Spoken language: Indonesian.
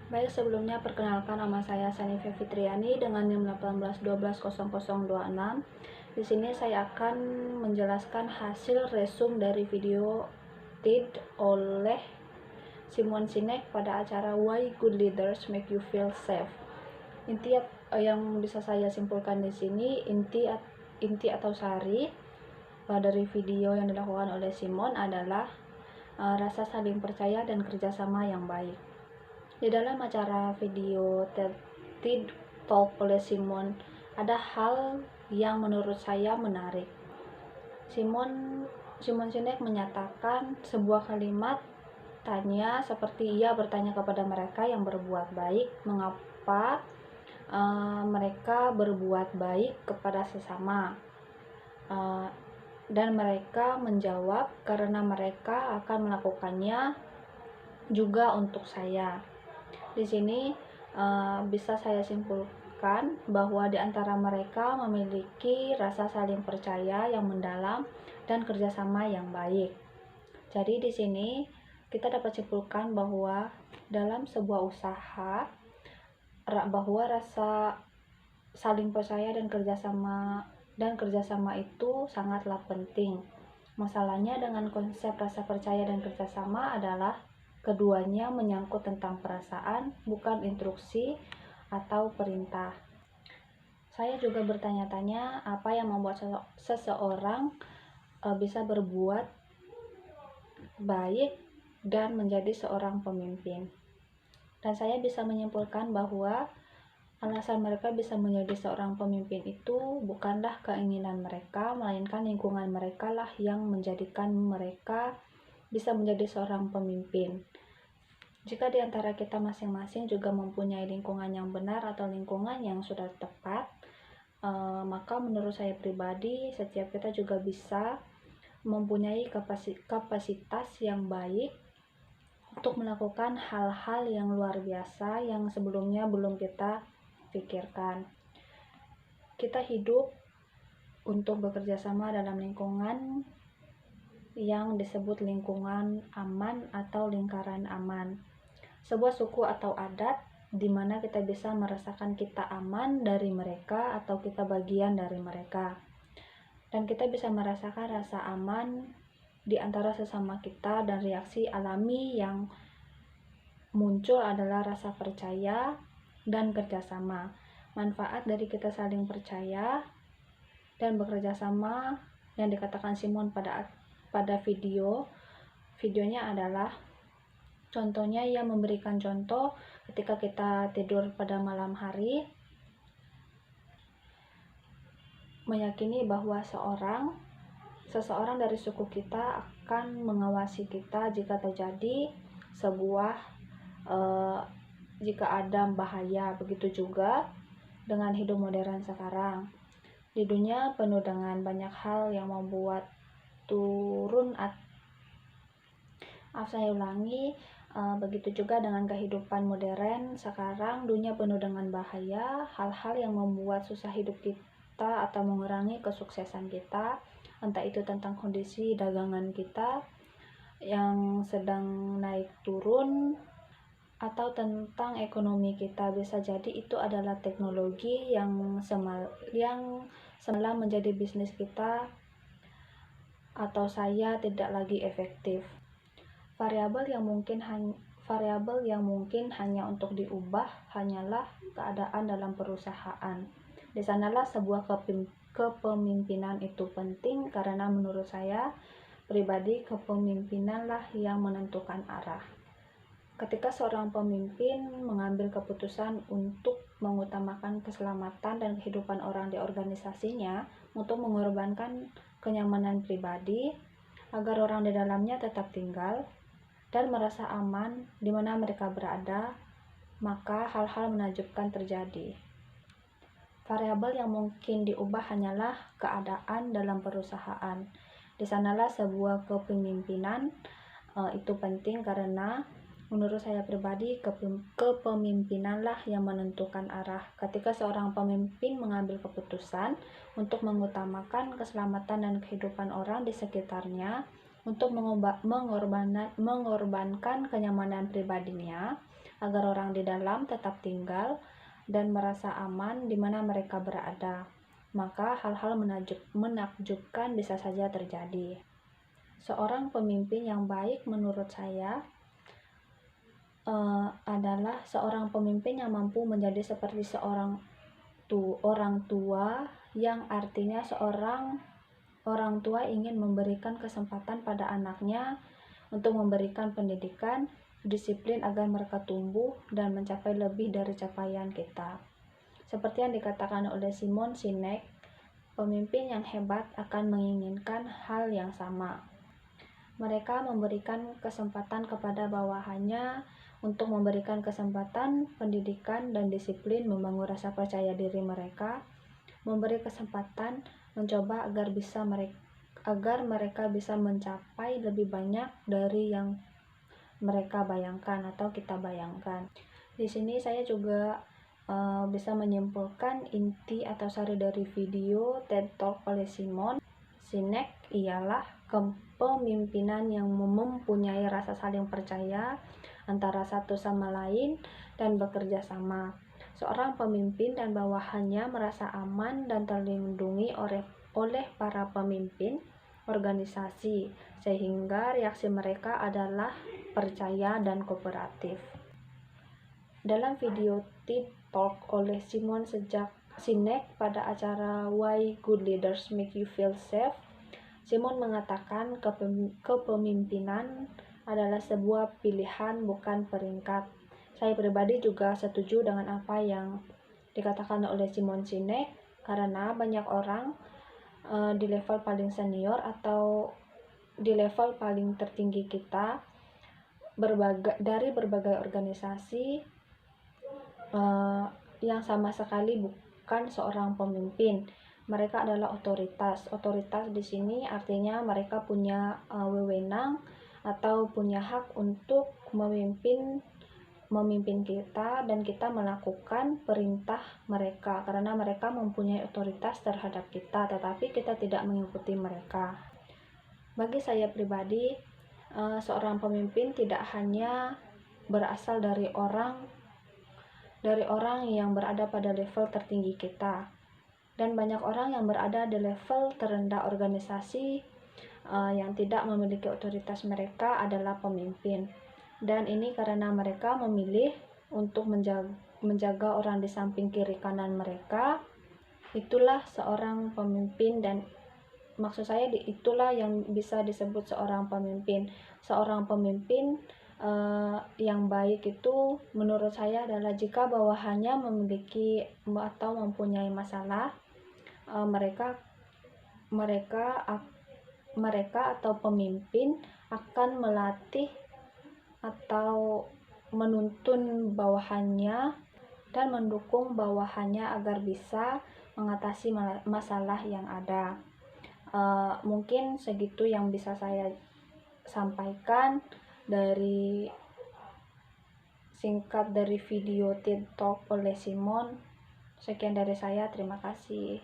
Baik, sebelumnya perkenalkan, nama saya Sanifia Fitriani dengan NIM 18120026. Di sini saya akan menjelaskan hasil resume dari video TED oleh Simon Sinek pada acara Why Good Leaders Make You Feel Safe. Inti yang bisa saya simpulkan di sini, inti atau sari dari video yang dilakukan oleh Simon adalah rasa saling percaya dan kerjasama yang baik. Di dalam acara video TED Talk oleh Simon, ada hal yang menurut saya menarik. Simon Sinek menyatakan sebuah kalimat tanya seperti ia bertanya kepada mereka yang berbuat baik, mengapa mereka berbuat baik kepada sesama, dan mereka menjawab karena mereka akan melakukannya juga untuk saya. Di sini bisa saya simpulkan bahwa di antara mereka memiliki rasa saling percaya yang mendalam dan kerjasama yang baik. Jadi di sini kita dapat simpulkan bahwa dalam sebuah usaha, bahwa rasa saling percaya dan kerjasama itu sangatlah penting. Masalahnya dengan konsep rasa percaya dan kerjasama adalah keduanya menyangkut tentang perasaan, bukan instruksi atau perintah. Saya juga bertanya-tanya apa yang membuat seseorang bisa berbuat baik dan menjadi seorang pemimpin. Dan saya bisa menyimpulkan bahwa alasan mereka bisa menjadi seorang pemimpin itu bukanlah keinginan mereka, melainkan lingkungan mereka lah yang menjadikan mereka bisa menjadi seorang pemimpin. Jika di antara kita masing-masing juga mempunyai lingkungan yang benar atau lingkungan yang sudah tepat, maka menurut saya pribadi, setiap kita juga bisa mempunyai kapasitas yang baik untuk melakukan hal-hal yang luar biasa yang sebelumnya belum kita pikirkan. Kita hidup untuk bekerja sama dalam lingkungan yang disebut lingkungan aman atau lingkaran aman. Sebuah suku atau adat di mana kita bisa merasakan kita aman dari mereka atau kita bagian dari mereka. Dan kita bisa merasakan rasa aman di antara sesama kita, dan reaksi alami yang muncul adalah rasa percaya dan kerjasama. Manfaat dari kita saling percaya dan bekerja sama yang dikatakan Simon pada videonya adalah, contohnya ia memberikan contoh ketika kita tidur pada malam hari, meyakini bahwa seseorang dari suku kita akan mengawasi kita jika terjadi jika ada bahaya. Begitu juga dengan hidup modern sekarang. Di dunia penuh dengan banyak hal yang membuat begitu juga dengan kehidupan modern sekarang, dunia penuh dengan bahaya, hal-hal yang membuat susah hidup kita atau mengurangi kesuksesan kita, entah itu tentang kondisi dagangan kita yang sedang naik turun atau tentang ekonomi kita. Bisa jadi itu adalah teknologi yang semalam menjadi bisnis kita atau saya tidak lagi efektif. Variabel yang mungkin hanya untuk diubah hanyalah keadaan dalam perusahaan. Di sanalah sebuah kepemimpinan itu penting, karena menurut saya pribadi kepemimpinanlah yang menentukan arah. Ketika seorang pemimpin mengambil keputusan untuk mengutamakan keselamatan dan kehidupan orang di organisasinya untuk mengorbankan kenyamanan pribadi agar orang di dalamnya tetap tinggal dan merasa aman di mana mereka berada, maka hal-hal menakjubkan terjadi. Variabel yang mungkin diubah hanyalah keadaan dalam perusahaan. Di sanalah sebuah kepemimpinan itu penting, karena menurut saya pribadi kepemimpinanlah yang menentukan arah. Ketika seorang pemimpin mengambil keputusan untuk mengutamakan keselamatan dan kehidupan orang di sekitarnya, untuk mengorbankan kenyamanan pribadinya, agar orang di dalam tetap tinggal dan merasa aman di mana mereka berada. Maka hal-hal menakjubkan bisa saja terjadi. Seorang pemimpin yang baik menurut saya adalah seorang pemimpin yang mampu menjadi seperti orang tua, yang artinya seorang orang tua ingin memberikan kesempatan pada anaknya untuk memberikan pendidikan, disiplin agar mereka tumbuh dan mencapai lebih dari capaian kita. Seperti yang dikatakan oleh Simon Sinek, pemimpin yang hebat akan menginginkan hal yang sama. Mereka memberikan kesempatan kepada bawahannya untuk memberikan kesempatan, pendidikan, dan disiplin membangun rasa percaya diri mereka, memberi kesempatan mencoba agar mereka bisa mencapai lebih banyak dari yang mereka bayangkan atau kita bayangkan. Di sini saya juga bisa menyimpulkan inti atau sari dari video TED Talk oleh Simon Sinek ialah kepemimpinan yang mempunyai rasa saling percaya antara satu sama lain dan bekerja sama. Seorang pemimpin dan bawahannya merasa aman dan terlindungi oleh para pemimpin organisasi, sehingga reaksi mereka adalah percaya dan kooperatif. Dalam video TED Talk oleh Simon Sinek pada acara Why Good Leaders Make You Feel Safe, Simon mengatakan kepemimpinan adalah sebuah pilihan, bukan peringkat. Saya pribadi juga setuju dengan apa yang dikatakan oleh Simon Sinek, karena banyak orang di level paling senior atau di level paling tertinggi kita dari berbagai organisasi yang sama sekali bukan seorang pemimpin. Mereka adalah otoritas. Otoritas di sini artinya mereka punya wewenang atau punya hak untuk memimpin kita, dan kita melakukan perintah mereka karena mereka mempunyai otoritas terhadap kita, tetapi kita tidak mengikuti mereka. Bagi saya pribadi, seorang pemimpin tidak hanya berasal dari orang yang berada pada level tertinggi kita, dan banyak orang yang berada di level terendah organisasi yang tidak memiliki otoritas. Mereka adalah pemimpin, dan ini karena mereka memilih untuk menjaga orang di samping kiri kanan mereka. Itulah seorang pemimpin, dan maksud saya itulah yang bisa disebut seorang pemimpin. Seorang pemimpin yang baik itu menurut saya adalah jika bawahannya memiliki atau mempunyai masalah, mereka atau pemimpin akan melatih atau menuntun bawahannya dan mendukung bawahannya agar bisa mengatasi masalah yang ada. Mungkin segitu yang bisa saya sampaikan dari singkat dari video TED Talk oleh Simon. Sekian dari saya, terima kasih.